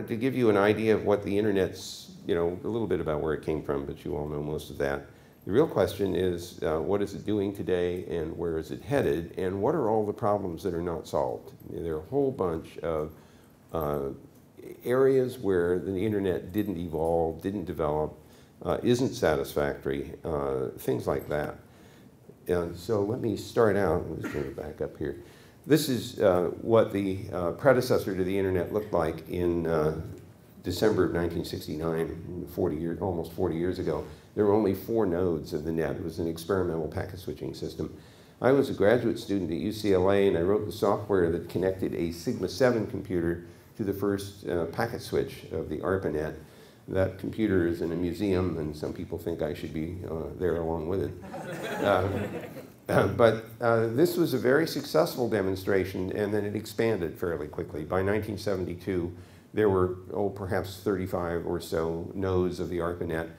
wanted to give you an idea of what the internet's, a little bit about where it came from, but you all know most of that. The real question is, what is it doing today and where is it headed, and what are all the problems that are not solved? There are a whole bunch of areas where the internet didn't evolve, didn't develop, isn't satisfactory, things like that. And so let me start out, let's bring it back up here. This is what the predecessor to the internet looked like in December of 1969, almost 40 years ago. There were only 4 nodes of the net. It was an experimental packet switching system. I was a graduate student at UCLA, and I wrote the software that connected a Sigma 7 computer to the first packet switch of the ARPANET. That computer is in a museum, and some people think I should be there along with it. But this was a very successful demonstration, and then it expanded fairly quickly. By 1972, there were, perhaps 35 or so nodes of the ARPANET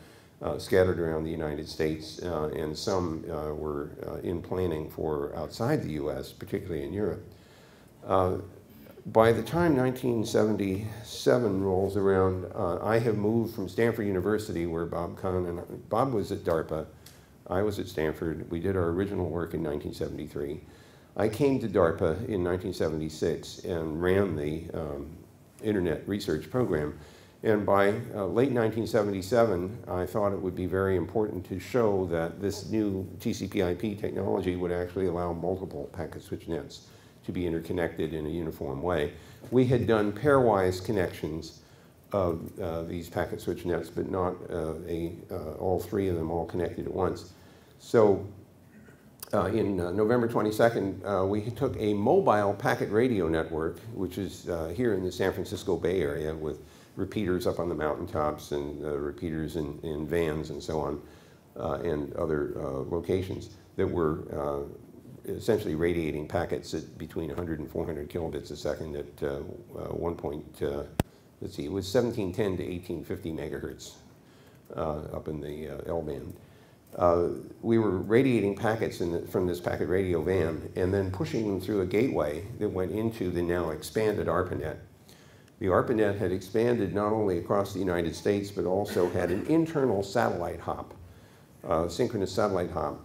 scattered around the United States, and some were in planning for outside the US, particularly in Europe. By the time 1977 rolls around, I have moved from Stanford University, where Bob was at DARPA, I was at Stanford. We did our original work in 1973. I came to DARPA in 1976 and ran the Internet Research Program. And by late 1977, I thought it would be very important to show that this new TCPIP technology would actually allow multiple packet switch nets to be interconnected in a uniform way. We had done pairwise connections of these packet switch nets, but not all 3 of them all connected at once. So in November 22nd, we took a mobile packet radio network, which is here in the San Francisco Bay Area, with repeaters up on the mountaintops and repeaters in vans and so on, and other locations that were essentially radiating packets at between 100 and 400 kilobits a second at one point, let's see, it was 1710 to 1850 megahertz up in the L band. We were radiating packets from this packet radio van and then pushing them through a gateway that went into the now expanded ARPANET. The ARPANET had expanded not only across the United States, but also had an internal satellite hop, synchronous satellite hop,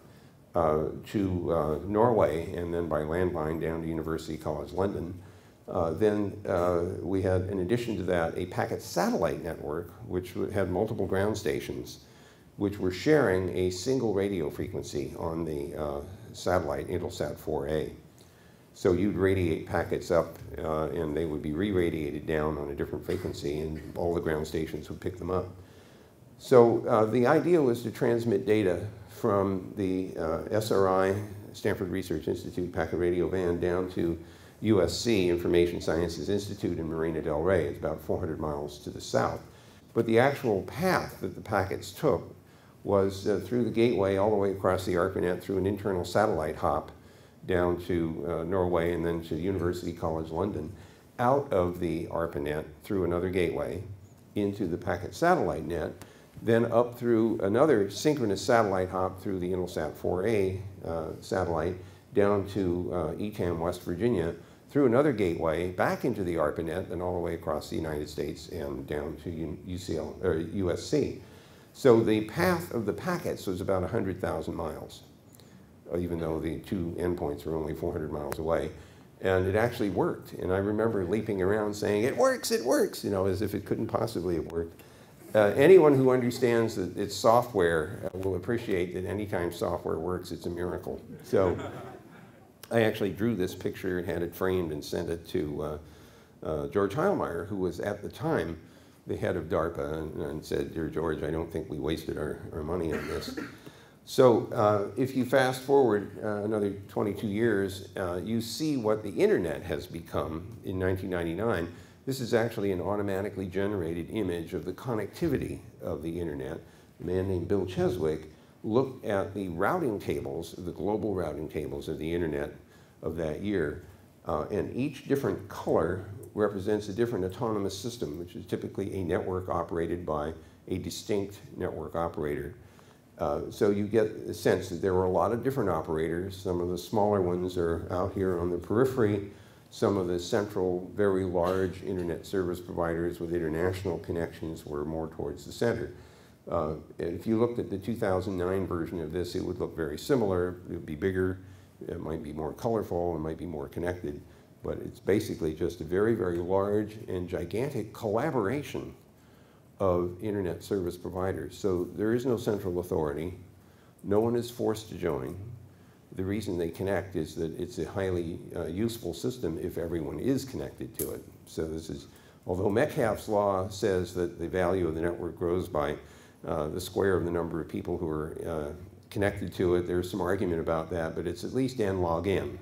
to Norway, and then by landline down to University College London. Then we had, in addition to that, a packet satellite network, which had multiple ground stations, which were sharing a single radio frequency on the satellite, Intelsat 4A. So you'd radiate packets up, and they would be re-radiated down on a different frequency, and all the ground stations would pick them up. So the idea was to transmit data from the SRI, Stanford Research Institute packet radio van, down to USC, Information Sciences Institute in Marina del Rey. It's about 400 miles to the south. But the actual path that the packets took was through the gateway all the way across the ARPANET, through an internal satellite hop down to Norway and then to University College London, out of the ARPANET through another gateway into the packet satellite net, then up through another synchronous satellite hop through the Intelsat 4A satellite down to Etam, West Virginia, through another gateway back into the ARPANET, and all the way across the United States and down to USC. So the path of the packets was about 100,000 miles, even though the 2 endpoints were only 400 miles away. And it actually worked. And I remember leaping around saying, it works, as if it couldn't possibly have worked. Anyone who understands that it's software will appreciate that anytime software works, it's a miracle. So I actually drew this picture and had it framed and sent it to George Heilmeyer, who was at the time the head of DARPA, and said, "Dear George, I don't think we wasted our money on this." So if you fast forward another 22 years, you see what the internet has become in 1999. This is actually an automatically generated image of the connectivity of the internet. A man named Bill Cheswick looked at the routing tables, the global routing tables of the internet of that year, and each different color represents a different autonomous system, which is typically a network operated by a distinct network operator. So you get a sense that there were a lot of different operators. Some of the smaller ones are out here on the periphery. Some of the central, very large internet service providers with international connections were more towards the center. If you looked at the 2009 version of this, it would look very similar. It would be bigger, it might be more colorful, it might be more connected, but it's basically just a very, very large and gigantic collaboration of internet service providers. So there is no central authority. No one is forced to join. The reason they connect is that it's a highly useful system if everyone is connected to it. So this is, although Metcalfe's law says that the value of the network grows by the square of the number of people who are connected to it, there's some argument about that, but it's at least n log n,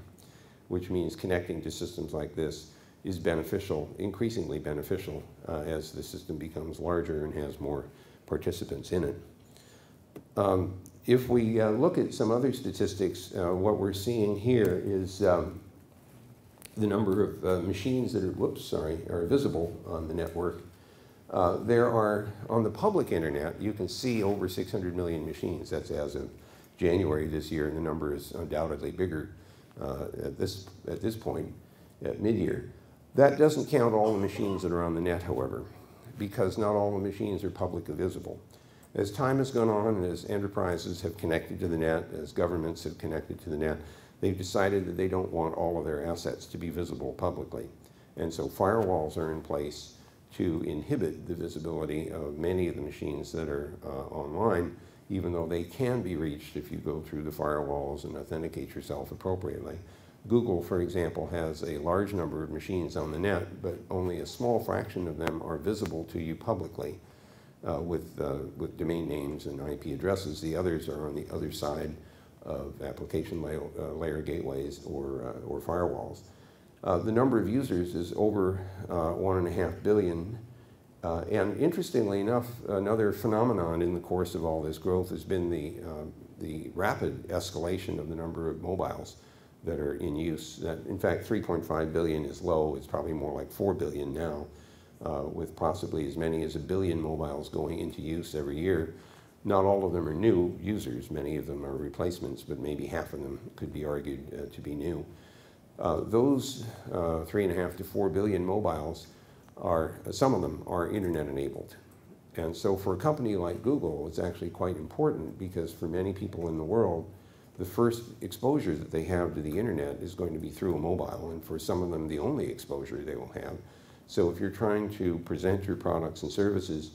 which means connecting to systems like this is beneficial, increasingly beneficial, as the system becomes larger and has more participants in it. If we look at some other statistics, what we're seeing here is the number of machines that are visible on the network. There are, on the public internet, you can see over 600 million machines. That's as of January this year, and the number is undoubtedly bigger at this point, at mid-year. That doesn't count all the machines that are on the net, however, because not all the machines are publicly visible. As time has gone on, and as enterprises have connected to the net, as governments have connected to the net, they've decided that they don't want all of their assets to be visible publicly. And so firewalls are in place to inhibit the visibility of many of the machines that are online, even though they can be reached if you go through the firewalls and authenticate yourself appropriately. Google, for example, has a large number of machines on the net, but only a small fraction of them are visible to you publicly with domain names and IP addresses. The others are on the other side of application layer gateways or firewalls. The number of users is over 1.5 billion. And interestingly enough, another phenomenon in the course of all this growth has been the rapid escalation of the number of mobiles that are in use. That, in fact, 3.5 billion is low. It's probably more like 4 billion now, with possibly as many as 1 billion mobiles going into use every year. Not all of them are new users. Many of them are replacements, but maybe half of them could be argued to be new. Those 3.5 to 4 billion mobiles are, some of them are internet enabled. And so for a company like Google, it's actually quite important because for many people in the world, the first exposure that they have to the internet is going to be through a mobile, and for some of them, the only exposure they will have. So if you're trying to present your products and services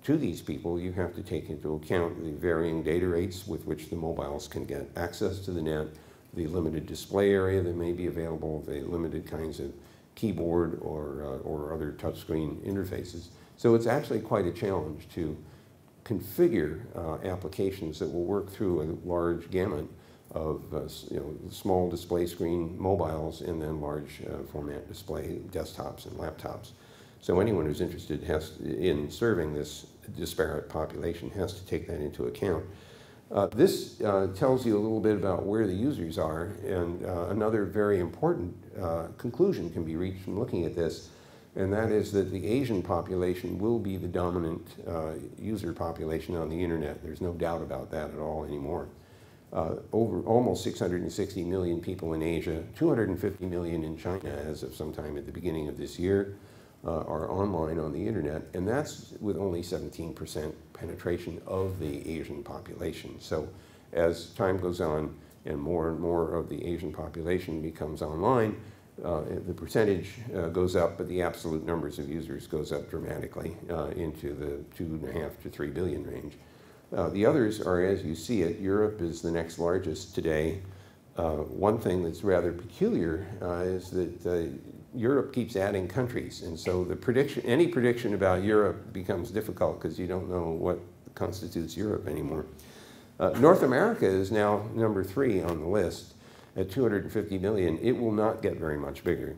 to these people, you have to take into account the varying data rates with which the mobiles can get access to the net, the limited display area that may be available, the limited kinds of keyboard or other touchscreen interfaces. So it's actually quite a challenge to configure applications that will work through a large gamut of small display screen mobiles and then large format display desktops and laptops. So anyone who's interested in serving this disparate population has to take that into account. This tells you a little bit about where the users are, and another very important conclusion can be reached from looking at this, and that is that the Asian population will be the dominant user population on the internet. There's no doubt about that at all anymore. Over almost 660 million people in Asia, 250 million in China as of sometime at the beginning of this year, are online on the internet, and that's with only 17% penetration of the Asian population. So as time goes on and more of the Asian population becomes online, the percentage goes up, but the absolute numbers of users goes up dramatically into the 2.5 to 3 billion range. The others are, as you see it, Europe is the next largest today. One thing that's rather peculiar is that Europe keeps adding countries, and so any prediction about Europe becomes difficult because you don't know what constitutes Europe anymore. North America is now number 3 on the list at 250 million. It will not get very much bigger.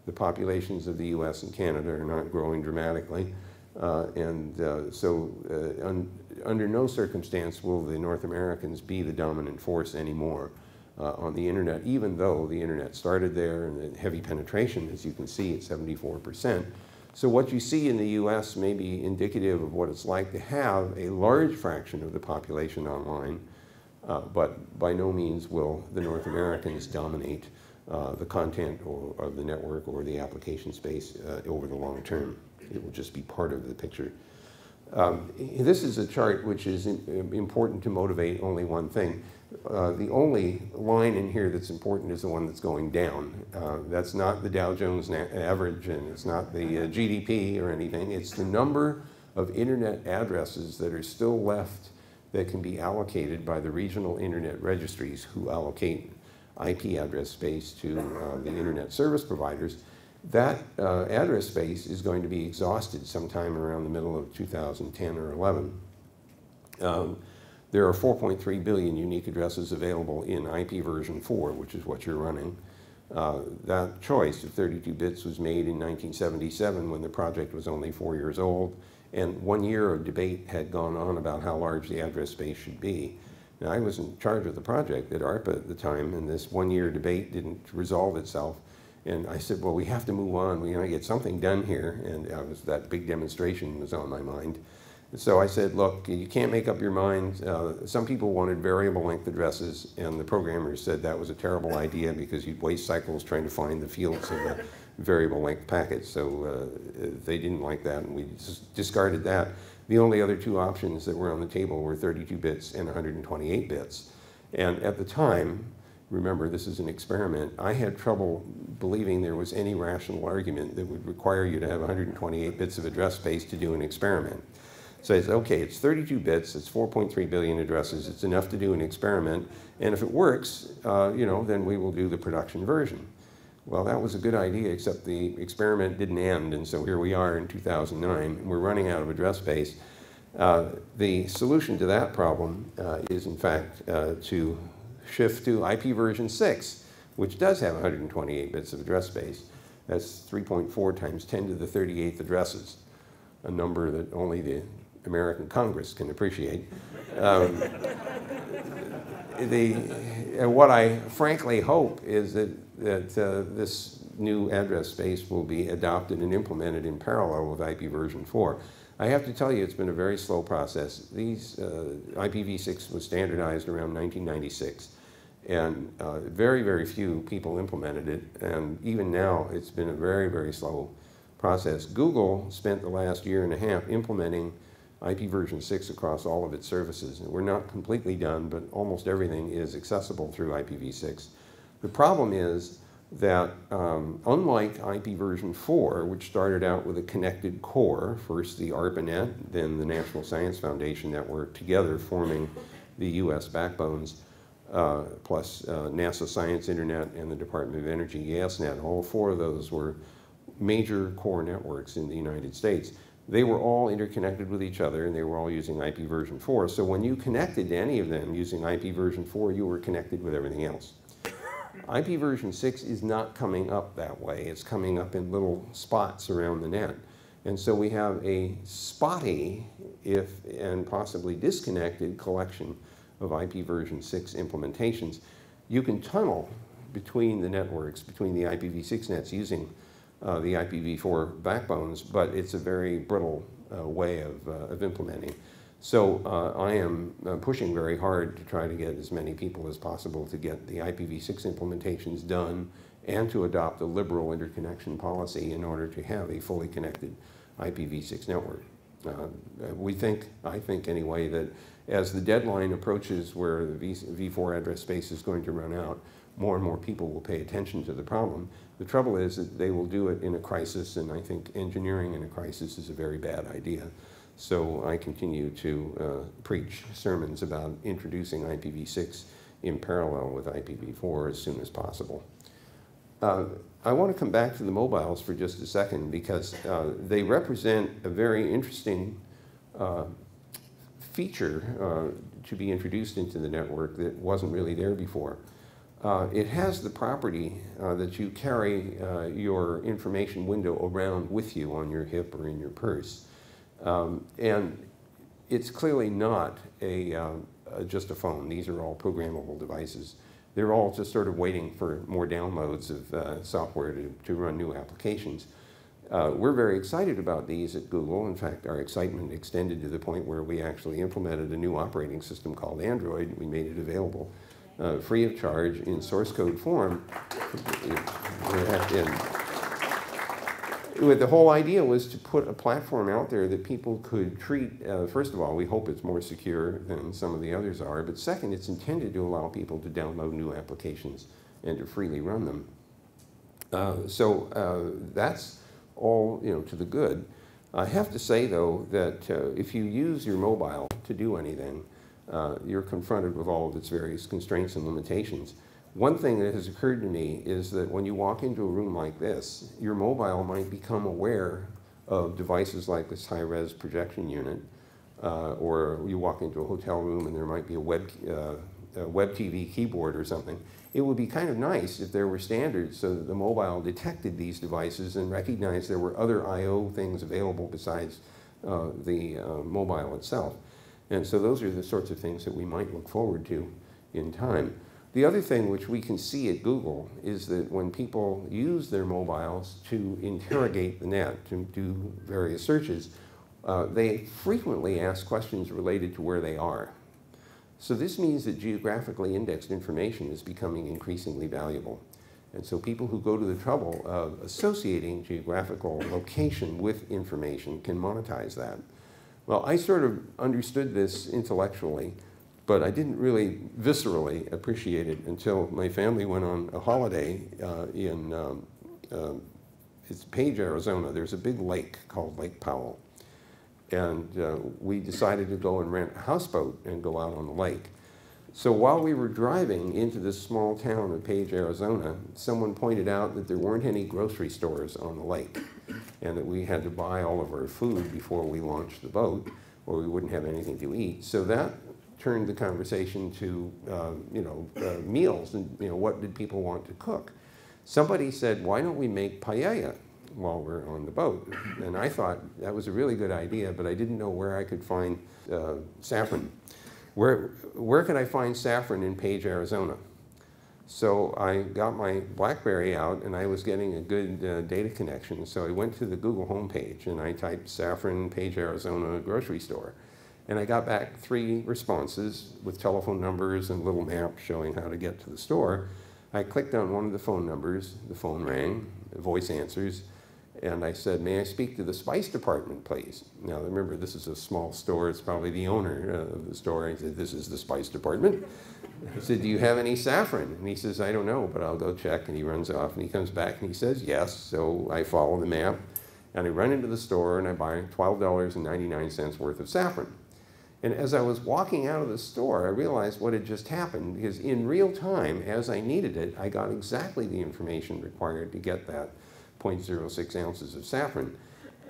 The populations of the US and Canada are not growing dramatically, under no circumstance will the North Americans be the dominant force anymore on the internet, even though the internet started there and the heavy penetration, as you can see, at 74%. So what you see in the US may be indicative of what it's like to have a large fraction of the population online, but by no means will the North Americans dominate the content of the network or the application space over the long term. It will just be part of the picture. This is a chart which is important to motivate only one thing. The only line in here that's important is the one that's going down. That's not the Dow Jones average, and it's not the GDP or anything. It's the number of internet addresses that are still left that can be allocated by the regional internet registries who allocate IP address space to the internet service providers. That address space is going to be exhausted sometime around the middle of 2010 or 11. There are 4.3 billion unique addresses available in IP version 4, which is what you're running. That choice of 32 bits was made in 1977 when the project was only 4 years old, and 1 year of debate had gone on about how large the address space should be. Now, I was in charge of the project at ARPA at the time, and this 1 year debate didn't resolve itself. And I said, well, we have to move on. We gotta get something done here. And that big demonstration was on my mind. And so I said, look, you can't make up your mind. Some people wanted variable length addresses, and the programmers said that was a terrible idea because you'd waste cycles trying to find the fields of the variable length packets. So they didn't like that, and we just discarded that. The only other two options that were on the table were 32 bits and 128 bits. And at the time, remember, this is an experiment, I had trouble believing there was any rational argument that would require you to have 128 bits of address space to do an experiment. So I said, okay, it's 32 bits, it's 4.3 billion addresses, it's enough to do an experiment, and if it works, then we will do the production version. Well, that was a good idea, except the experiment didn't end, and so here we are in 2009, and we're running out of address space. The solution to that problem is, in fact, to shift to IP version 6, which does have 128 bits of address space. That's 3.4 times 10 to the 38th addresses, a number that only the American Congress can appreciate. What I frankly hope is that this new address space will be adopted and implemented in parallel with IP version 4. I have to tell you, it's been a very slow process. IPv6 was standardized around 1996, and very, very few people implemented it, and even now it's been a very, very slow process. Google spent the last year and a half implementing IP version 6 across all of its services. And we're not completely done, but almost everything is accessible through IPv6. The problem is that unlike IP version 4, which started out with a connected core, first the ARPANET, then the National Science Foundation network, together forming the US backbones, plus NASA Science Internet and the Department of Energy YASNet. All four of those were major core networks in the United States. They were all interconnected with each other, and they were all using IP version 4. So when you connected to any of them using IP version 4, you were connected with everything else. IP version 6 is not coming up that way. It's coming up in little spots around the net. And so we have a spotty, and possibly disconnected collection of IP version 6 implementations. You can tunnel between the networks, between the IPv6 nets using the IPv4 backbones, but it's a very brittle way of implementing. So I am pushing very hard to try to get as many people as possible to get the IPv6 implementations done and to adopt a liberal interconnection policy in order to have a fully connected IPv6 network. I think anyway, that as the deadline approaches where the v4 address space is going to run out, more and more people will pay attention to the problem. The trouble is that they will do it in a crisis, and I think engineering in a crisis is a very bad idea. So I continue to preach sermons about introducing IPv6 in parallel with IPv4 as soon as possible. I want to come back to the mobiles for just a second because they represent a very interesting feature to be introduced into the network that wasn't really there before. It has the property that you carry your information window around with you on your hip or in your purse. And it's clearly not just a phone. These are all programmable devices. They're all just sort of waiting for more downloads of software to run new applications. We're very excited about these at Google. In fact, our excitement extended to the point where we actually implemented a new operating system called Android. We made it available free of charge in source code form. The whole idea was to put a platform out there that people could treat, first of all, we hope it's more secure than some of the others are, but second, it's intended to allow people to download new applications and to freely run them. That's all, to the good. I have to say, though, that if you use your mobile to do anything, you're confronted with all of its various constraints and limitations. One thing that has occurred to me is that when you walk into a room like this, your mobile might become aware of devices like this high-res projection unit, or you walk into a hotel room and there might be a web TV keyboard or something. It would be kind of nice if there were standards so that the mobile detected these devices and recognized there were other I/O things available besides the mobile itself. And so those are the sorts of things that we might look forward to in time. The other thing which we can see at Google is that when people use their mobiles to interrogate the net, to do various searches, they frequently ask questions related to where they are. So this means that geographically indexed information is becoming increasingly valuable. And so people who go to the trouble of associating geographical location with information can monetize that. Well, I sort of understood this intellectually, but I didn't really viscerally appreciate it until my family went on a holiday in it's Page, Arizona. There's a big lake called Lake Powell. And we decided to go and rent a houseboat and go out on the lake. So while we were driving into this small town of Page, Arizona, someone pointed out that there weren't any grocery stores on the lake and that we had to buy all of our food before we launched the boat or we wouldn't have anything to eat. So that turned the conversation to meals and what did people want to cook. Somebody said, why don't we make paella while we're on the boat? And I thought that was a really good idea, but I didn't know where I could find saffron. Where could I find saffron in Page, Arizona? So I got my BlackBerry out and I was getting a good data connection. So I went to the Google homepage and I typed saffron, Page, Arizona grocery store. And I got back 3 responses with telephone numbers and little maps showing how to get to the store. I clicked on one of the phone numbers, the phone rang, voice answers, and I said, may I speak to the spice department, please? Now, remember, this is a small store. It's probably the owner of the store. I said, this is the spice department. I said, do you have any saffron? And he says, I don't know, but I'll go check. And he runs off, and he comes back, and he says, yes. So I follow the map, and I run into the store, and I buy $12.99 worth of saffron. And as I was walking out of the store, I realized what had just happened, because in real time, as I needed it, I got exactly the information required to get that 0.06 ounces of saffron.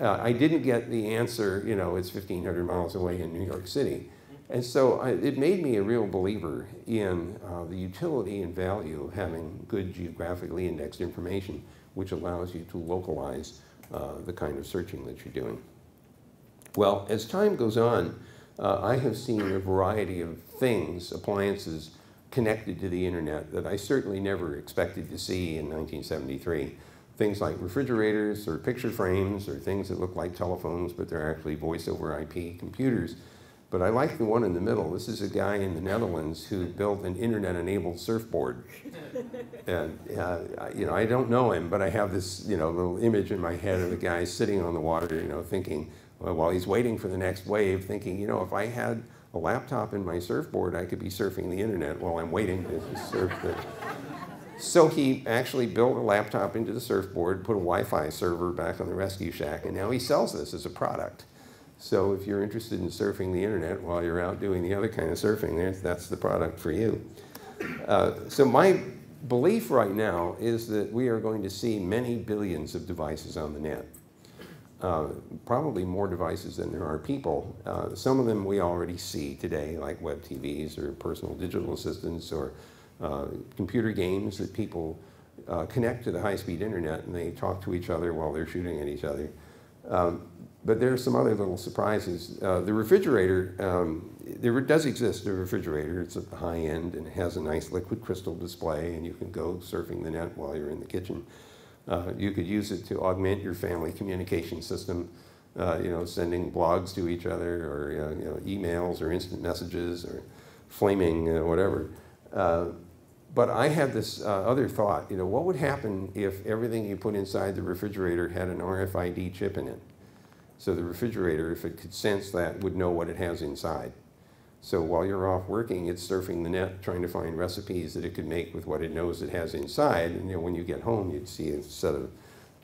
I didn't get the answer, it's 1,500 miles away in New York City. And so it made me a real believer in the utility and value of having good geographically indexed information, which allows you to localize the kind of searching that you're doing. Well, as time goes on, I have seen a variety of things, appliances, connected to the internet that I certainly never expected to see in 1973. Things like refrigerators or picture frames or things that look like telephones, but they're actually voice over IP computers. But I like the one in the middle. This is a guy in the Netherlands who built an internet-enabled surfboard. And I don't know him, but I have this little image in my head of a guy sitting on the water, thinking, well, while he's waiting for the next wave, thinking, if I had a laptop in my surfboard, I could be surfing the internet while I'm waiting to surf the. So he actually built a laptop into the surfboard, put a Wi-Fi server back on the rescue shack, and now he sells this as a product. So if you're interested in surfing the internet while you're out doing the other kind of surfing, that's the product for you. So my belief right now is that we are going to see many billions of devices on the net. Probably more devices than there are people. Some of them we already see today, like web TVs or personal digital assistants or computer games that people connect to the high-speed internet and they talk to each other while they're shooting at each other. But there are some other little surprises. The refrigerator, there does exist a refrigerator. It's at the high end and it has a nice liquid crystal display and you can go surfing the net while you're in the kitchen. You could use it to augment your family communication system, sending blogs to each other or emails or instant messages or flaming whatever. But I had this other thought, you know, what would happen if everything you put inside the refrigerator had an RFID chip in it? So the refrigerator, if it could sense that, would know what it has inside. So while you're off working, it's surfing the net, trying to find recipes that it could make with what it knows it has inside. And you know, when you get home, you'd see a set of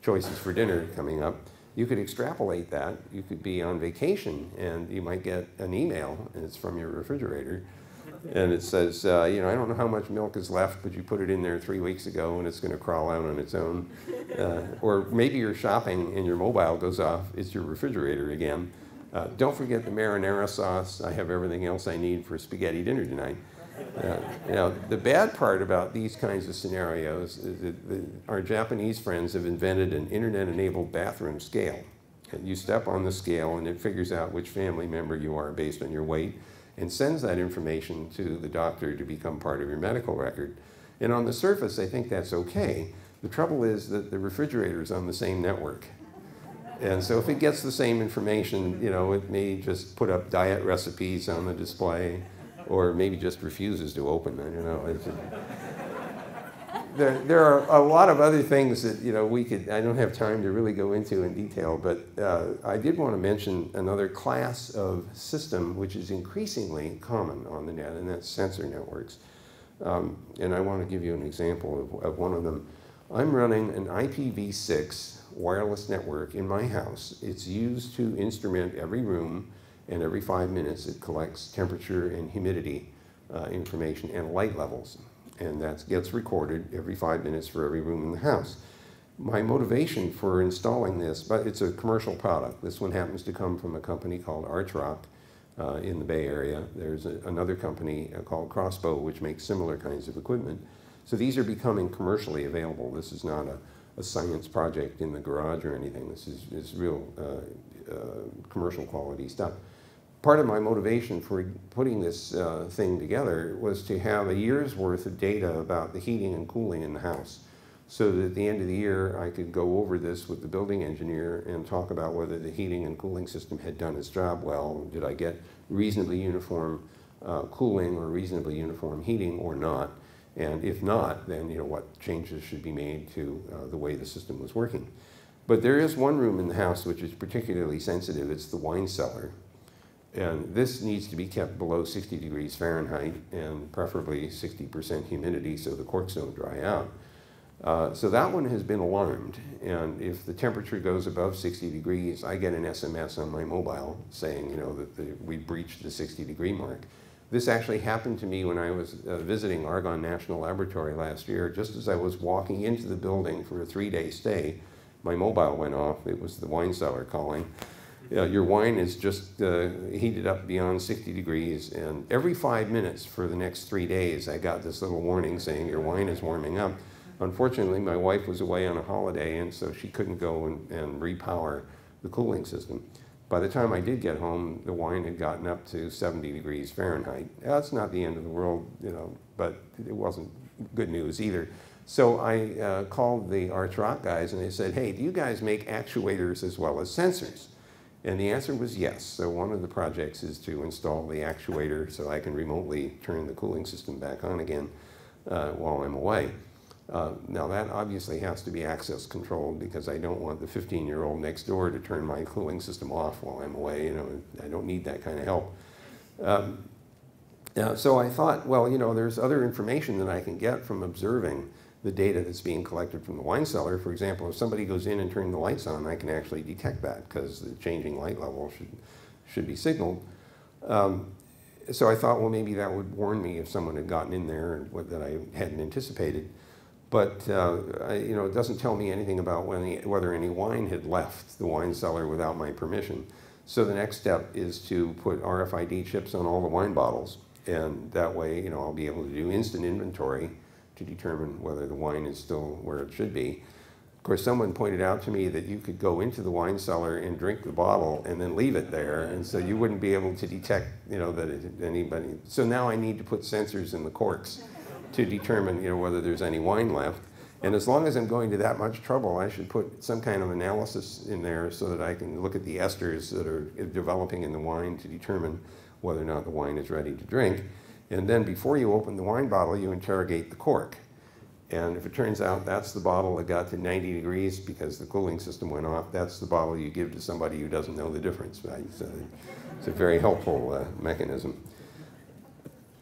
choices for dinner coming up. You could extrapolate that. You could be on vacation, and you might get an email, and it's from your refrigerator. And it says, you know, I don't know how much milk is left, but you put it in there 3 weeks ago, and it's going to crawl out on its own. Or maybe you're shopping, and your mobile goes off. It's your refrigerator again. Don't forget the marinara sauce. I have everything else I need for spaghetti dinner tonight. You know, the bad part about these kinds of scenarios is that our Japanese friends have invented an internet-enabled bathroom scale. And you step on the scale, and it figures out which family member you are based on your weight, and sends that information to the doctor to become part of your medical record. And on the surface, I think that's okay. The trouble is that the refrigerator is on the same network. And so if it gets the same information, you know, it may just put up diet recipes on the display, or maybe just refuses to open it, you know. There are a lot of other things that, you know, I don't have time to really go into in detail, but I did want to mention another class of system which is increasingly common on the net, and that's sensor networks. And I want to give you an example of one of them. I'm running an IPv6 wireless network in my house. It's used to instrument every room, and every 5 minutes it collects temperature and humidity information and light levels. And that gets recorded every 5 minutes for every room in the house. My motivation for installing this, but it's a commercial product. This one happens to come from a company called Archrock in the Bay Area. There's another company called Crossbow, which makes similar kinds of equipment. So these are becoming commercially available. This is not a science project in the garage or anything. This is real commercial quality stuff. Part of my motivation for putting this thing together was to have a year's worth of data about the heating and cooling in the house, so that at the end of the year I could go over this with the building engineer and talk about whether the heating and cooling system had done its job well. Did I get reasonably uniform cooling or reasonably uniform heating or not? And if not, then you know what changes should be made to the way the system was working. But there is one room in the house which is particularly sensitive. It's the wine cellar. And this needs to be kept below 60 degrees Fahrenheit and preferably 60% humidity so the corks don't dry out. So that one has been alarmed. And if the temperature goes above 60 degrees, I get an SMS on my mobile saying, you know, that we breached the 60-degree mark. This actually happened to me when I was visiting Argonne National Laboratory last year. Just as I was walking into the building for a 3-day stay, my mobile went off. It was the wine cellar calling. Your wine is just heated up beyond 60 degrees, and every 5 minutes for the next 3 days, I got this little warning saying your wine is warming up. Unfortunately, my wife was away on a holiday, and so she couldn't go and repower the cooling system. By the time I did get home, the wine had gotten up to 70 degrees Fahrenheit. That's not the end of the world, you know, but it wasn't good news either. So I called the Archrock guys, and they said, hey, do you guys make actuators as well as sensors? And the answer was yes. So one of the projects is to install the actuator so I can remotely turn the cooling system back on again while I'm away. Now that obviously has to be access controlled because I don't want the 15-year-old next door to turn my cooling system off while I'm away. You know, I don't need that kind of help. So I thought, well, you know, there's other information that I can get from observing the data that's being collected from the wine cellar. For example, if somebody goes in and turns the lights on, I can actually detect that because the changing light level should be signaled. So I thought, well, maybe that would warn me if someone had gotten in there and that I hadn't anticipated. But you know, it doesn't tell me anything about whether any wine had left the wine cellar without my permission. So the next step is to put RFID chips on all the wine bottles, and that way, you know, I'll be able to do instant inventory to determine whether the wine is still where it should be. Of course, someone pointed out to me that you could go into the wine cellar and drink the bottle and then leave it there, and so you wouldn't be able to detect, you know, that anybody. So now I need to put sensors in the corks to determine, you know, whether there's any wine left. And as long as I'm going to that much trouble, I should put some kind of analysis in there so that I can look at the esters that are developing in the wine to determine whether or not the wine is ready to drink. And then before you open the wine bottle, you interrogate the cork. And if it turns out that's the bottle that got to 90 degrees because the cooling system went off, that's the bottle you give to somebody who doesn't know the difference, right? So it's a very helpful mechanism.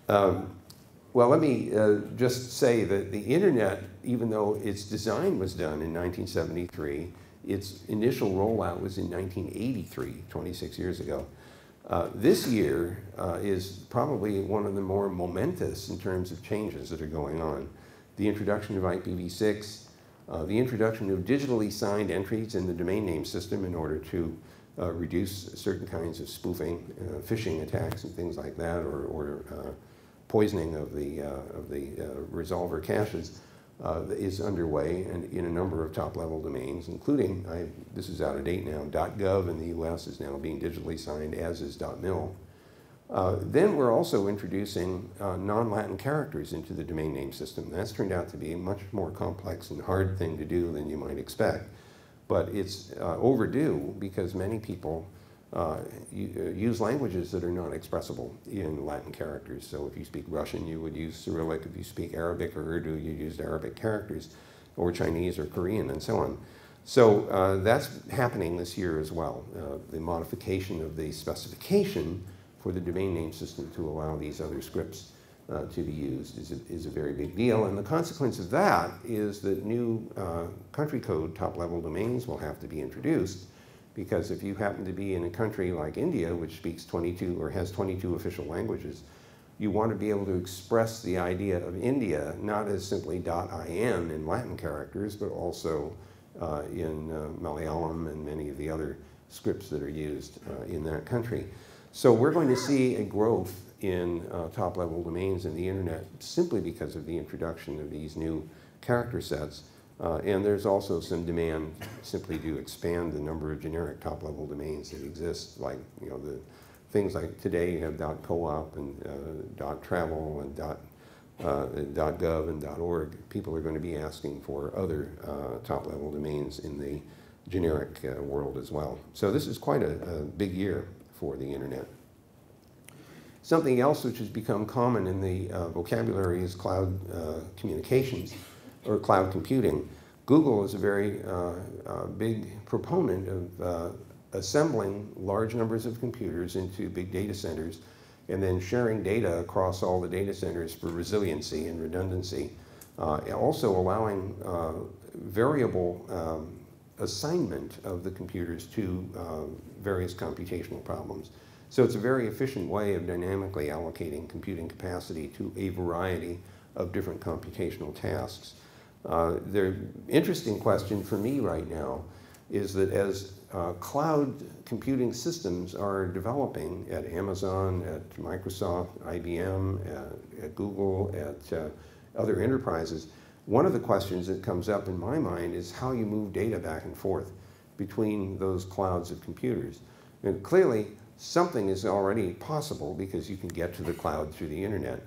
Well, let me just say that the internet, even though its design was done in 1973, its initial rollout was in 1983, 26 years ago. This year is probably one of the more momentous in terms of changes that are going on. The introduction of IPv6, the introduction of digitally signed entries in the domain name system in order to reduce certain kinds of spoofing, phishing attacks and things like that, or poisoning of the resolver caches is underway and in a number of top-level domains, including, this is out of date now, .gov in the US is now being digitally signed, as is .mil. Then we're also introducing non-Latin characters into the domain name system. That's turned out to be a much more complex and hard thing to do than you might expect. But it's overdue because many people use languages that are not expressible in Latin characters. So if you speak Russian, you would use Cyrillic. If you speak Arabic or Urdu, you used Arabic characters, or Chinese or Korean, and so on. So that's happening this year as well. The modification of the specification for the domain name system to allow these other scripts to be used is a very big deal. And the consequence of that is that new country code top-level domains will have to be introduced, because if you happen to be in a country like India, which speaks 22 or has 22 official languages, you want to be able to express the idea of India not as simply .in in Latin characters, but also in Malayalam and many of the other scripts that are used in that country. So we're going to see a growth in top-level domains in the internet simply because of the introduction of these new character sets. And there's also some demand simply to expand the number of generic top-level domains that exist, like, you know, the things like today you have .coop and .travel and .gov and .org. People are going to be asking for other top-level domains in the generic world as well. So this is quite a big year for the internet. Something else which has become common in the vocabulary is cloud communications, or cloud computing. Google is a very big proponent of assembling large numbers of computers into big data centers and then sharing data across all the data centers for resiliency and redundancy. Also allowing variable assignment of the computers to various computational problems. So it's a very efficient way of dynamically allocating computing capacity to a variety of different computational tasks. The interesting question for me right now is that as cloud computing systems are developing at Amazon, at Microsoft, IBM, at Google, at other enterprises, one of the questions that comes up in my mind is how you move data back and forth between those clouds of computers. And clearly, something is already possible because you can get to the cloud through the internet.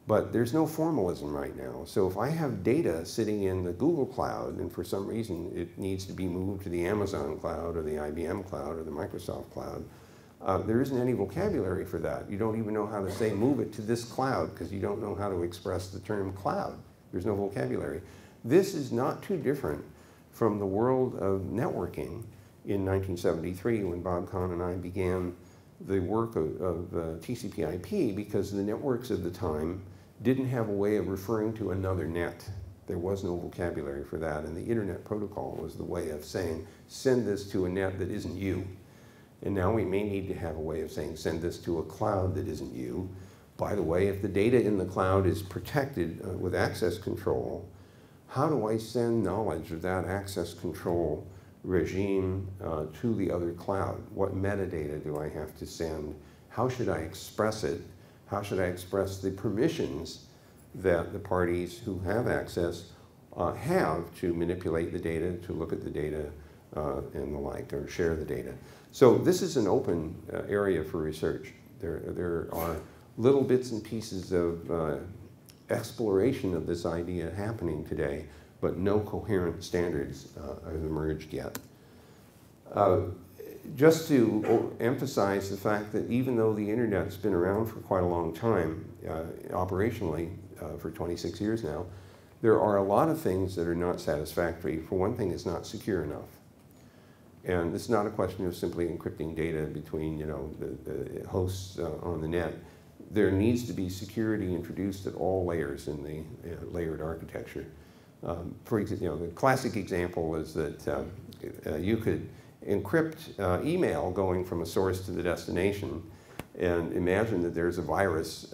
But there's no formalism right now. So if I have data sitting in the Google cloud and for some reason it needs to be moved to the Amazon cloud or the IBM cloud or the Microsoft cloud, there isn't any vocabulary for that. You don't even know how to say move it to this cloud because you don't know how to express the term cloud. There's no vocabulary. This is not too different from the world of networking in 1973 when Bob Kahn and I began the work of TCPIP, because the networks of the time didn't have a way of referring to another net. There was no vocabulary for that, and the internet protocol was the way of saying, send this to a net that isn't you. And now we may need to have a way of saying, send this to a cloud that isn't you. By the way, if the data in the cloud is protected with access control, how do I send knowledge of that access control regime to the other cloud? What metadata do I have to send? How should I express it? How should I express the permissions that the parties who have access have to manipulate the data, to look at the data and the like, or share the data? So this is an open area for research. There are little bits and pieces of exploration of this idea happening today, but no coherent standards have emerged yet. just to emphasize the fact that even though the internet's been around for quite a long time, operationally for 26 years now, there are a lot of things that are not satisfactory. For one thing, it's not secure enough. And it's not a question of simply encrypting data between the hosts on the net. There needs to be security introduced at all layers in the layered architecture. For example, the classic example is that you could encrypt email going from a source to the destination, and imagine that there's a virus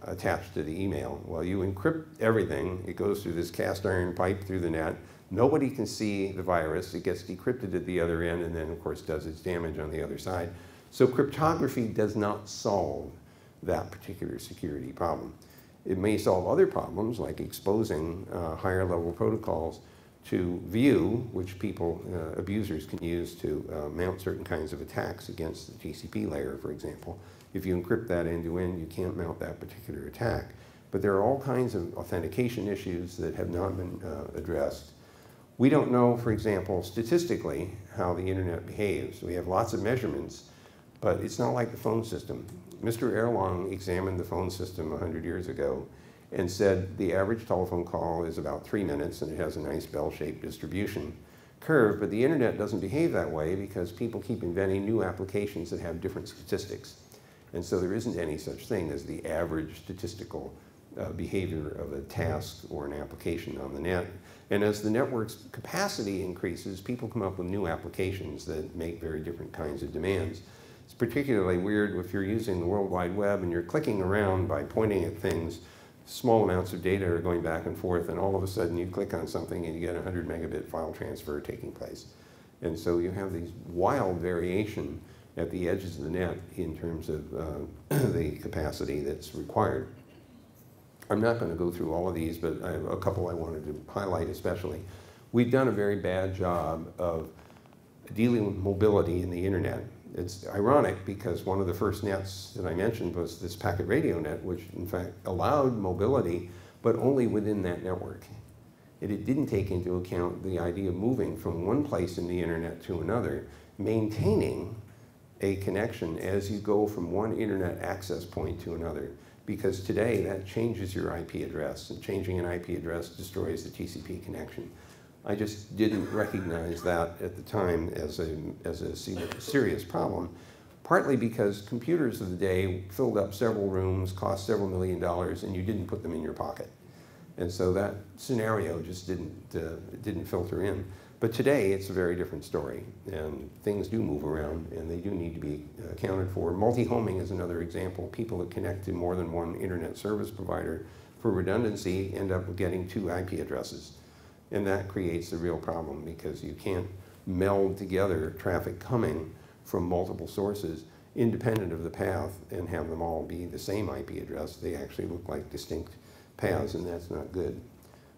attached to the email. Well, you encrypt everything. It goes through this cast iron pipe through the net. Nobody can see the virus. It gets decrypted at the other end and then, of course, does its damage on the other side. So cryptography does not solve that particular security problem. It may solve other problems, like exposing higher level protocols to view, which abusers can use to mount certain kinds of attacks against the TCP layer, for example. If you encrypt that end-to-end, you can't mount that particular attack. But there are all kinds of authentication issues that have not been addressed. We don't know, for example, statistically, how the internet behaves. We have lots of measurements, but it's not like the phone system. Mr. Erlong examined the phone system 100 years ago and said the average telephone call is about 3 minutes and it has a nice bell-shaped distribution curve, but the internet doesn't behave that way because people keep inventing new applications that have different statistics. And so there isn't any such thing as the average statistical behavior of a task or an application on the net. And as the network's capacity increases, people come up with new applications that make very different kinds of demands. It's particularly weird if you're using the World Wide Web and you're clicking around by pointing at things. Small amounts of data are going back and forth, and all of a sudden you click on something and you get a 100 megabit file transfer taking place. And so you have these wild variation at the edges of the net in terms of the capacity that's required. I'm not going to go through all of these, but I have a couple I wanted to highlight especially. We've done a very bad job of dealing with mobility in the internet. It's ironic because one of the first nets that I mentioned was this packet radio net, which in fact allowed mobility, but only within that network. It didn't take into account the idea of moving from one place in the internet to another, maintaining a connection as you go from one internet access point to another. Because today that changes your IP address, and changing an IP address destroys the TCP connection. I just didn't recognize that at the time as a serious problem, partly because computers of the day filled up several rooms, cost several $1 million, and you didn't put them in your pocket. And so that scenario just didn't filter in. But today it's a very different story, and things do move around, and they do need to be accounted for. Multi-homing is another example. People that connect to more than one internet service provider for redundancy end up getting 2 IP addresses. And that creates a real problem because you can't meld together traffic coming from multiple sources independent of the path and have them all be the same IP address. They actually look like distinct paths, and that's not good.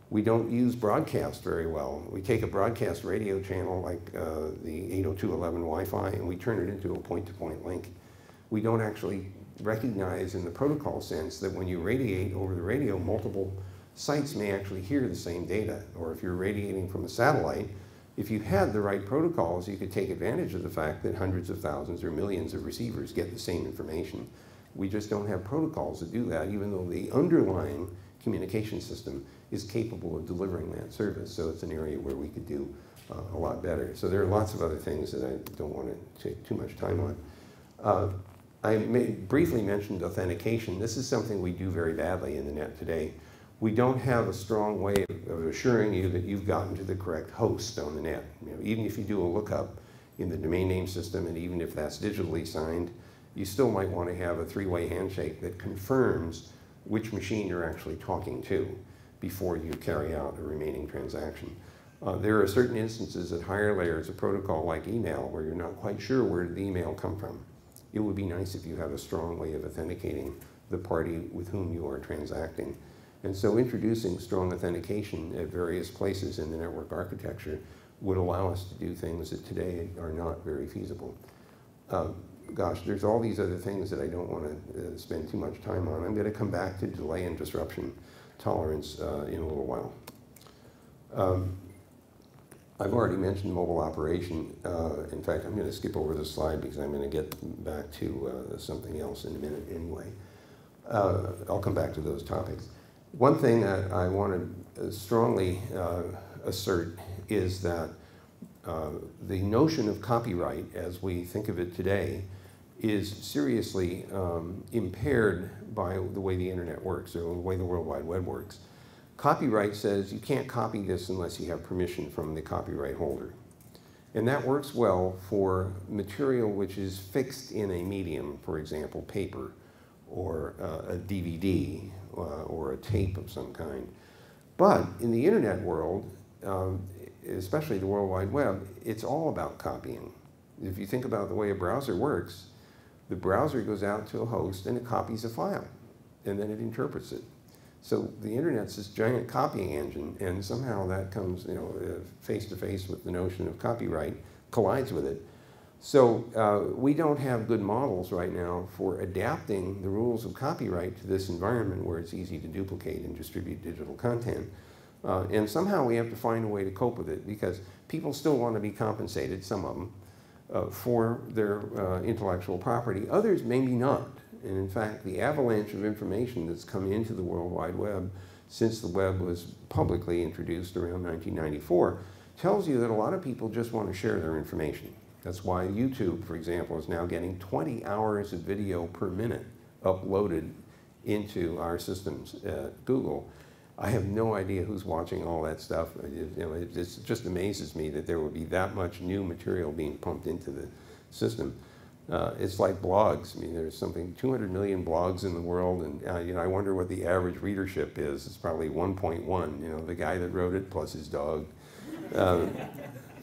We don't use broadcast very well. We take a broadcast radio channel like the 802.11 Wi-Fi and we turn it into a point-to-point link. We don't actually recognize in the protocol sense that when you radiate over the radio, multiple sites may actually hear the same data. Or if you're radiating from a satellite, if you had the right protocols, you could take advantage of the fact that hundreds of thousands or millions of receivers get the same information. We just don't have protocols to do that, even though the underlying communication system is capable of delivering that service. So it's an area where we could do a lot better. So there are lots of other things that I don't want to take too much time on. I briefly mentioned authentication. This is something we do very badly in the net today. We don't have a strong way of assuring you that you've gotten to the correct host on the net. Even if you do a lookup in the domain name system, and even if that's digitally signed, you still might want to have a 3-way handshake that confirms which machine you're actually talking to before you carry out a remaining transaction. There are certain instances at higher layers of protocol like email where you're not quite sure where did the email come from. It would be nice if you had a strong way of authenticating the party with whom you are transacting. And so introducing strong authentication at various places in the network architecture would allow us to do things that today are not very feasible. Gosh, there's all these other things that I don't want to spend too much time on. I'm going to come back to delay and disruption tolerance in a little while. I've already mentioned mobile operation. In fact, I'm going to skip over this slide because I'm going to get back to something else in a minute anyway. I'll come back to those topics. One thing that I want to strongly assert is that the notion of copyright, as we think of it today, is seriously impaired by the way the internet works, or the way the World Wide Web works. Copyright says you can't copy this unless you have permission from the copyright holder. And that works well for material which is fixed in a medium, for example, paper, or a DVD, or a tape of some kind. But in the internet world, especially the World Wide Web, it's all about copying. If you think about the way a browser works, the browser goes out to a host and it copies a file, and then it interprets it. So the internet's this giant copying engine, and somehow that comes, face to face with the notion of copyright, collides with it. So we don't have good models right now for adapting the rules of copyright to this environment where it's easy to duplicate and distribute digital content. And somehow we have to find a way to cope with it, because people still want to be compensated, some of them, for their intellectual property. Others maybe not. And in fact, the avalanche of information that's come into the World Wide Web since the web was publicly introduced around 1994 tells you that a lot of people just want to share their information. That's why YouTube, for example, is now getting 20 hours of video per minute uploaded into our systems at Google. I have no idea who's watching all that stuff. It just amazes me that there would be that much new material being pumped into the system. It's like blogs. I mean, there's something 200 million blogs in the world, and I wonder what the average readership is. It's probably 1.1. The guy that wrote it plus his dog.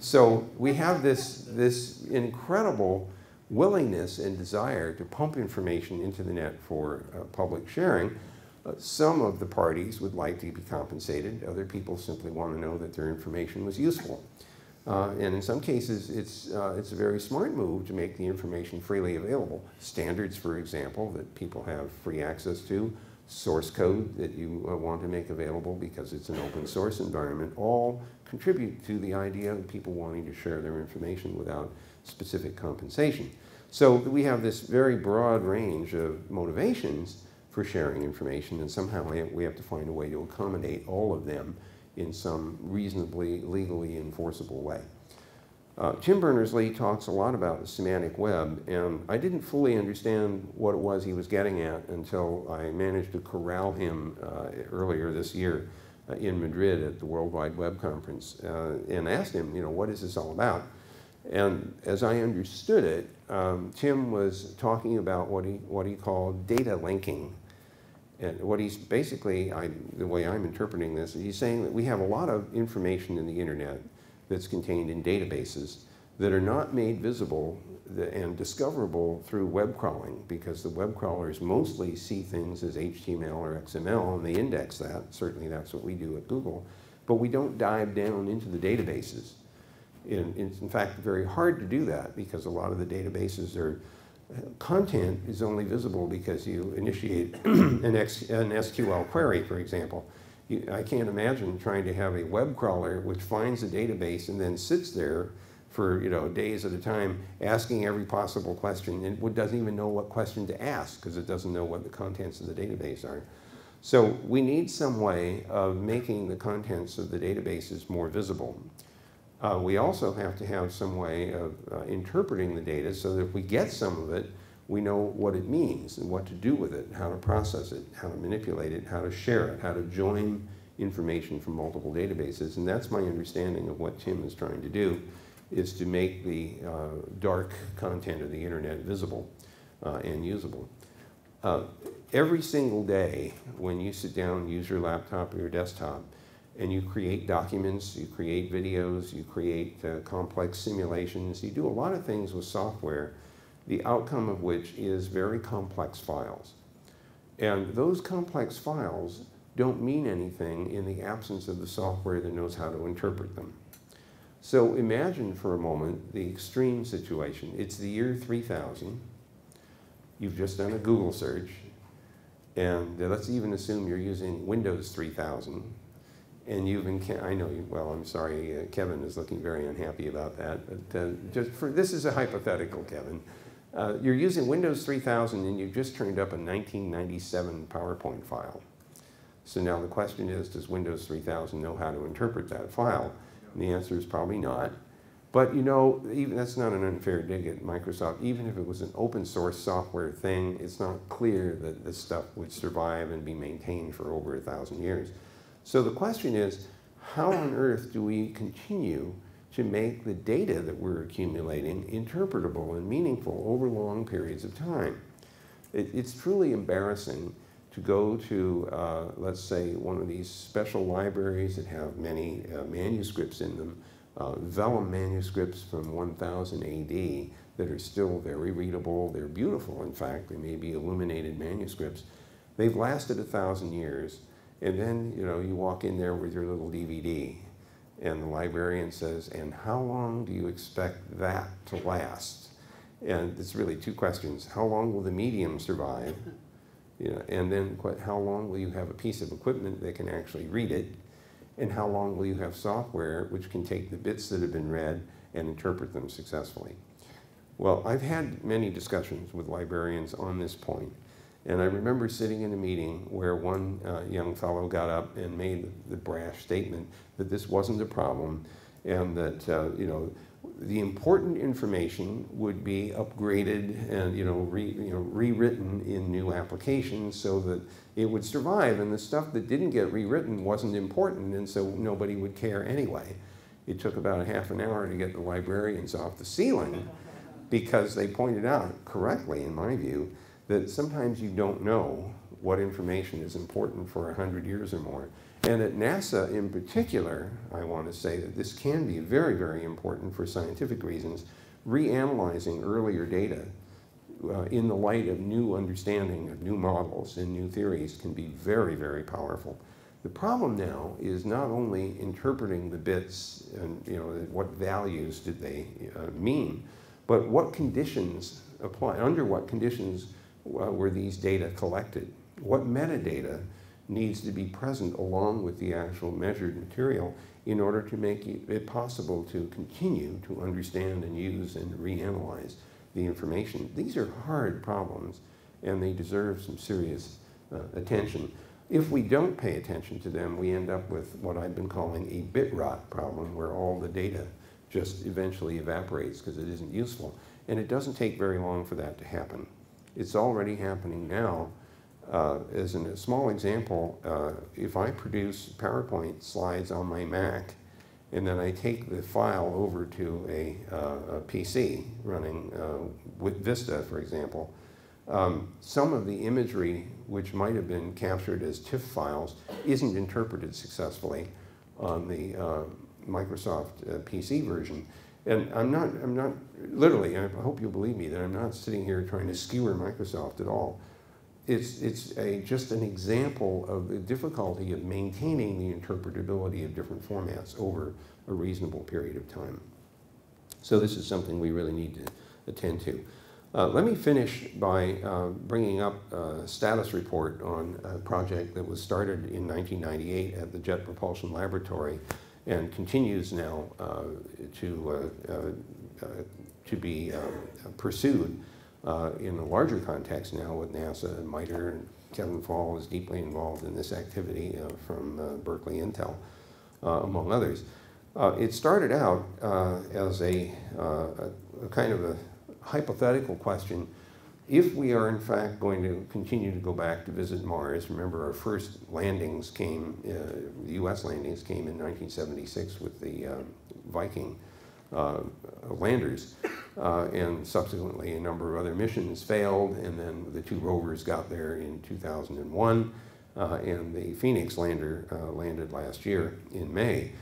So we have this incredible willingness and desire to pump information into the net for public sharing. Some of the parties would like to be compensated. Other people simply want to know that their information was useful. And in some cases, it's a very smart move to make the information freely available. Standards, for example, that people have free access to, source code that you want to make available because it's an open source environment, all contribute to the idea of people wanting to share their information without specific compensation. So we have this very broad range of motivations for sharing information, and somehow we have to find a way to accommodate all of them in some reasonably legally enforceable way. Tim Berners-Lee talks a lot about the semantic web, and I didn't fully understand what it was he was getting at until I managed to corral him earlier this year in Madrid at the World Wide Web Conference, and asked him, what is this all about? And as I understood it, Tim was talking about what he called data linking. And what he's basically, the way I'm interpreting this, he's saying that we have a lot of information in the internet that's contained in databases that are not made visible and discoverable through web crawling, because the web crawlers mostly see things as HTML or XML, and they index that. Certainly that's what we do at Google. But we don't dive down into the databases. It's in fact very hard to do that, because a lot of the databases are content is only visible because you initiate an SQL query, for example. I can't imagine trying to have a web crawler which finds a database and then sits there for days at a time asking every possible question, and it doesn't even know what question to ask because it doesn't know what the contents of the database are. So we need some way of making the contents of the databases more visible. We also have to have some way of interpreting the data so that if we get some of it, we know what it means and what to do with it, how to process it, how to manipulate it, how to share it, how to join information from multiple databases. And that's my understanding of what Tim is trying to do, is to make the dark content of the internet visible and usable. Every single day when you sit down and use your laptop or your desktop, and you create documents, you create videos, you create complex simulations, you do a lot of things with software, the outcome of which is very complex files. And those complex files don't mean anything in the absence of the software that knows how to interpret them. So imagine for a moment the extreme situation. It's the year 3000. You've just done a Google search, and let's even assume you're using Windows 3000. And I know you, well, I'm sorry, Kevin is looking very unhappy about that, but this is a hypothetical, Kevin. You're using Windows 3000 and you've just turned up a 1997 PowerPoint file. So now the question is, does Windows 3000 know how to interpret that file? And the answer is probably not. But you know, even that's not an unfair dig at Microsoft. Even if it was an open source software thing, it's not clear that this stuff would survive and be maintained for over 1,000 years. So the question is, how on earth do we continue to make the data that we're accumulating interpretable and meaningful over long periods of time? It's truly embarrassing to go to, let's say, one of these special libraries that have many manuscripts in them, vellum manuscripts from 1000 AD that are still very readable. They're beautiful, in fact. They may be illuminated manuscripts. They've lasted 1,000 years. And then, you know, you walk in there with your little DVD, and the librarian says, and how long do you expect that to last? And it's really two questions. How long will the medium survive? You know, and then how long will you have a piece of equipment that can actually read it? And how long will you have software which can take the bits that have been read and interpret them successfully? Well, I've had many discussions with librarians on this point. And I remember sitting in a meeting where one young fellow got up and made the brash statement that this wasn't a problem, and that you know, the important information would be upgraded and rewritten in new applications so that it would survive, and the stuff that didn't get rewritten wasn't important, and so nobody would care anyway. It took about half an hour to get the librarians off the ceiling because they pointed out correctly, in my view, that sometimes you don't know what information is important for 100 years or more. And at NASA in particular, I want to say that this can be very, very important for scientific reasons. Reanalyzing earlier data in the light of new understanding of new models and new theories can be very, very powerful. The problem now is not only interpreting the bits and what values did they mean, but what conditions apply, under what conditions were these data collected? What metadata needs to be present along with the actual measured material in order to make it possible to continue to understand and use and reanalyze the information? These are hard problems, and they deserve some serious attention. If we don't pay attention to them, we end up with what I've been calling a bit rot problem, where all the data just eventually evaporates because it isn't useful. And it doesn't take very long for that to happen. It's already happening now. As a small example, if I produce PowerPoint slides on my Mac, and then I take the file over to a PC running with Vista, for example, some of the imagery which might have been captured as TIFF files isn't interpreted successfully on the Microsoft PC version. And I'm not literally, I hope you'll believe me that I'm not sitting here trying to skewer Microsoft at all. It's just an example of the difficulty of maintaining the interpretability of different formats over a reasonable period of time. So this is something we really need to attend to. Let me finish by bringing up a status report on a project that was started in 1998 at the Jet Propulsion Laboratory and continues now to be pursued in a larger context now with NASA and MITRE, and Kevin Fall is deeply involved in this activity from Berkeley Intel, among others. It started out as a kind of a hypothetical question. If we are in fact going to continue to go back to visit Mars, remember our first landings came, the US landings came in 1976 with the Viking landers, and subsequently a number of other missions failed, and then the two rovers got there in 2001, and the Phoenix lander landed last year in May.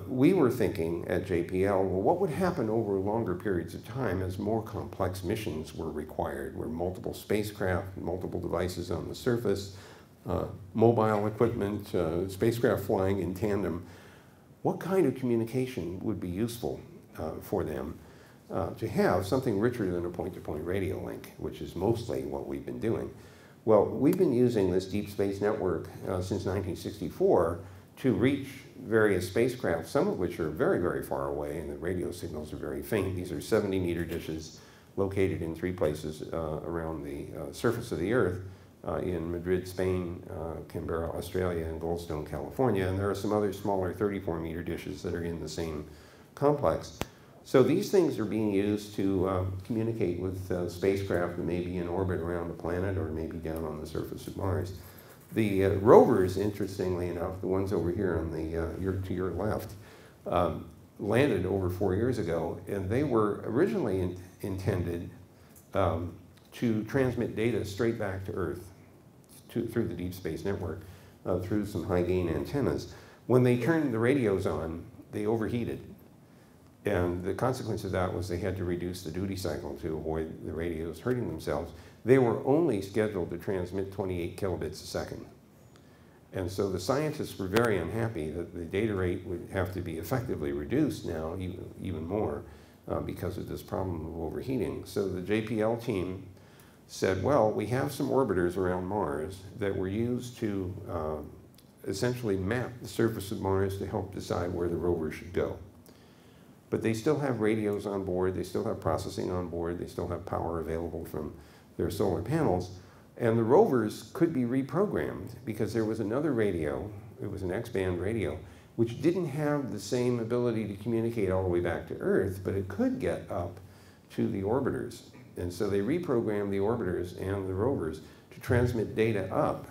We were thinking at JPL, well, what would happen over longer periods of time as more complex missions were required, where multiple spacecraft, multiple devices on the surface, mobile equipment, spacecraft flying in tandem? What kind of communication would be useful for them to have something richer than a point-to-point radio link, which is mostly what we've been doing? Well, we've been using this deep space network since 1964 to reach various spacecraft, some of which are very, very far away, and the radio signals are very faint. These are 70-meter dishes located in 3 places around the surface of the Earth, in Madrid, Spain, Canberra, Australia, and Goldstone, California. And there are some other smaller 34-meter dishes that are in the same complex. So these things are being used to communicate with spacecraft that may be in orbit around a planet or maybe down on the surface of Mars. The rovers, interestingly enough, the ones over here on the to your left, landed over 4 years ago, and they were originally intended to transmit data straight back to Earth through the Deep Space Network, through some high-gain antennas. When they turned the radios on, they overheated. And the consequence of that was they had to reduce the duty cycle to avoid the radios hurting themselves. They were only scheduled to transmit 28 kilobits a second. And so the scientists were very unhappy that the data rate would have to be effectively reduced now, even more, because of this problem of overheating. So the JPL team said, well, we have some orbiters around Mars that were used to essentially map the surface of Mars to help decide where the rover should go. But they still have radios on board, they still have processing on board, they still have power available from their solar panels, and the rovers could be reprogrammed because there was another radio, it was an X-band radio, which didn't have the same ability to communicate all the way back to Earth, but it could get up to the orbiters. And so they reprogrammed the orbiters and the rovers to transmit data up,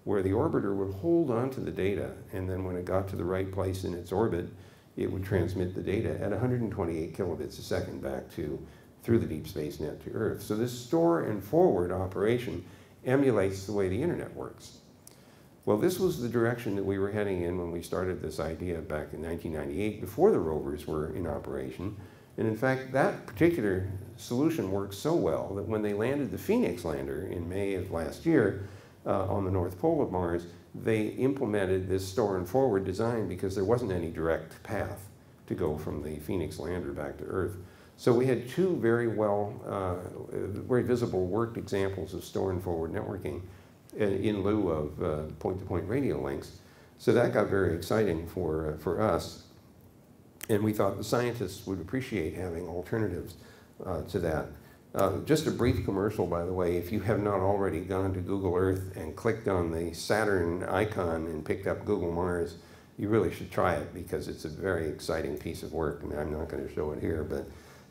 where the orbiter would hold on to the data, and then when it got to the right place in its orbit, it would transmit the data at 128 kilobits a second back through the Deep Space Net to Earth. So this store and forward operation emulates the way the internet works. Well, this was the direction that we were heading in when we started this idea back in 1998, before the rovers were in operation. And in fact, that particular solution worked so well that when they landed the Phoenix lander in May of last year on the North Pole of Mars, they implemented this store and forward design because there wasn't any direct path to go from the Phoenix lander back to Earth. So we had 2 very very visible worked examples of store and forward networking in lieu of point-to-point radio links. So that got very exciting for us. And we thought the scientists would appreciate having alternatives to that. Just a brief commercial, by the way. If you have not already gone to Google Earth and clicked on the Saturn icon and picked up Google Mars, you really should try it because it's a very exciting piece of work. I mean, I'm not going to show it here, but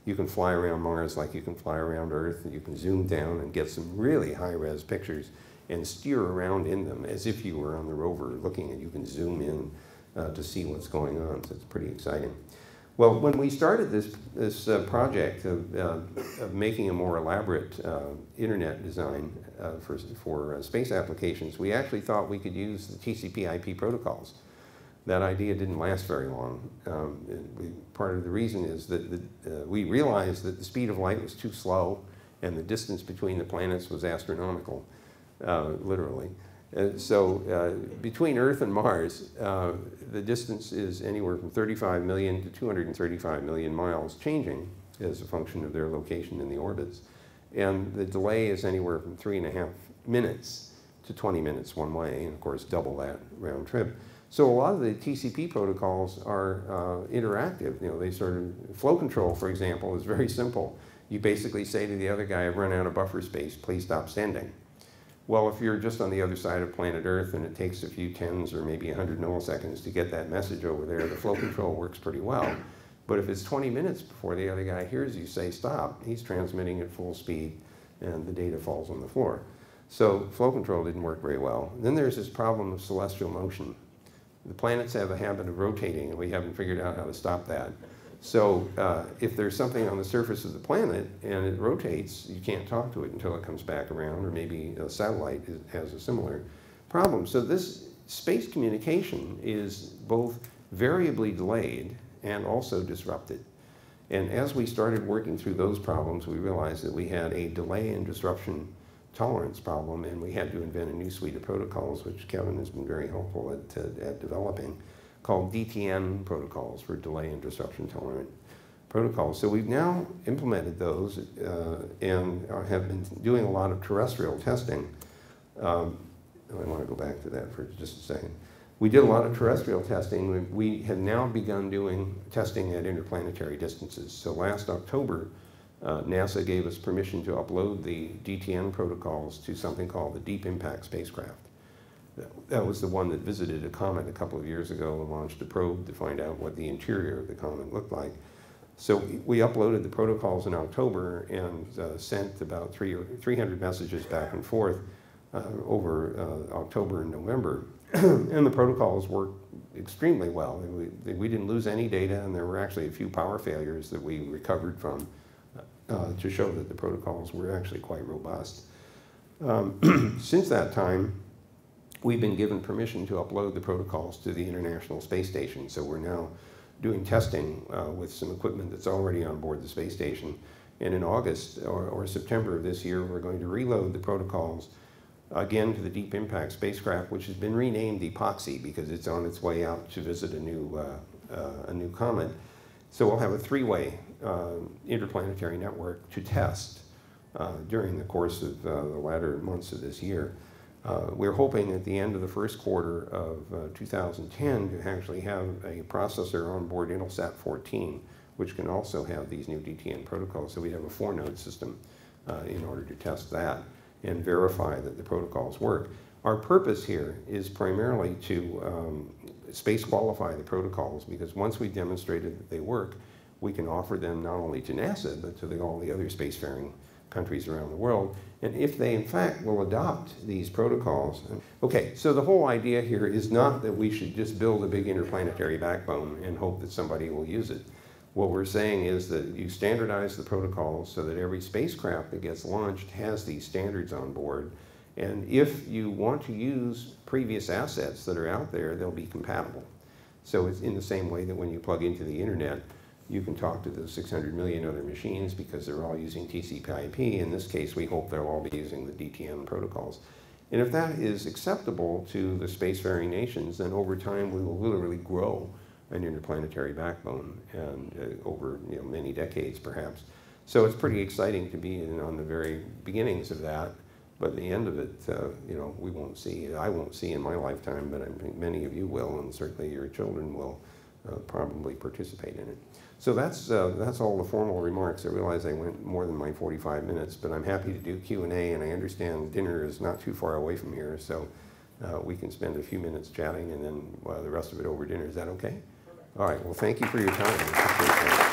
you can fly around Mars like you can fly around Earth, and you can zoom down and get some really high-res pictures and steer around in them as if you were on the rover looking, and you can zoom in to see what's going on. So it's pretty exciting. Well, when we started this project of making a more elaborate internet design for space applications, we actually thought we could use the TCPIP protocols. That idea didn't last very long. Part of the reason is that we realized that the speed of light was too slow and the distance between the planets was astronomical, literally. So between Earth and Mars, the distance is anywhere from 35 million to 235 million miles, changing as a function of their location in the orbits. And the delay is anywhere from 3.5 minutes to 20 minutes one way, and of course double that round trip. So a lot of the TCP protocols are interactive. You know, they sort of, flow control, for example, is very simple. You basically say to the other guy, I've run out of buffer space, please stop sending. Well, if you're just on the other side of planet Earth and it takes a few tens or maybe 100 milliseconds to get that message over there, the flow control works pretty well. But if it's 20 minutes before the other guy hears you say stop, he's transmitting at full speed and the data falls on the floor. So flow control didn't work very well. Then there's this problem of celestial motion. The planets have a habit of rotating and we haven't figured out how to stop that. So if there's something on the surface of the planet and it rotates, you can't talk to it until it comes back around, or maybe a satellite has a similar problem. So this space communication is both variably delayed and also disrupted. And as we started working through those problems, we realized that we had a delay and disruption tolerance problem, and we had to invent a new suite of protocols, which Kevin has been very helpful at developing, called DTN protocols, for delay and disruption tolerant protocols. So we've now implemented those and have been doing a lot of terrestrial testing. I want to go back to that for just a second. We did a lot of terrestrial testing. We have now begun doing testing at interplanetary distances. So last October, NASA gave us permission to upload the DTN protocols to something called the Deep Impact spacecraft. That was the one that visited a comet a couple of years ago and launched a probe to find out what the interior of the comet looked like. So we uploaded the protocols in October and sent about 300 messages back and forth over October and November. And the protocols worked extremely well. We didn't lose any data, and there were actually a few power failures that we recovered from to show that the protocols were actually quite robust. Since that time, we've been given permission to upload the protocols to the International Space Station. So we're now doing testing with some equipment that's already on board the space station. And in August or September of this year, we're going to reload the protocols again to the Deep Impact spacecraft, which has been renamed Epoxy because it's on its way out to visit a new comet. So we'll have a three-way interplanetary network to test during the course of the latter months of this year. We're hoping at the end of the first quarter of 2010 to actually have a processor on board Intelsat 14, which can also have these new DTN protocols. So we have a 4-node system in order to test that and verify that the protocols work. Our purpose here is primarily to space qualify the protocols, because once we've demonstrated that they work, we can offer them not only to NASA, but to all the other spacefaring countries around the world, and if they in fact will adopt these protocols. Okay, so the whole idea here is not that we should just build a big interplanetary backbone and hope that somebody will use it. What we're saying is that you standardize the protocols so that every spacecraft that gets launched has these standards on board, and if you want to use previous assets that are out there, they'll be compatible. So it's in the same way that when you plug into the internet, you can talk to the 600 million other machines because they're all using TCPIP. In this case, we hope they'll all be using the DTN protocols. And if that is acceptable to the spacefaring nations, then over time we will literally grow an interplanetary backbone, and over many decades perhaps. So it's pretty exciting to be on the very beginnings of that. But at the end of it, we won't see. I won't see in my lifetime, but I think many of you will, and certainly your children will probably participate in it. So that's all the formal remarks. I realize I went more than my 45 minutes, but I'm happy to do Q&A, and I understand dinner is not too far away from here, so we can spend a few minutes chatting and then the rest of it over dinner. Is that okay? All right, well, thank you for your time.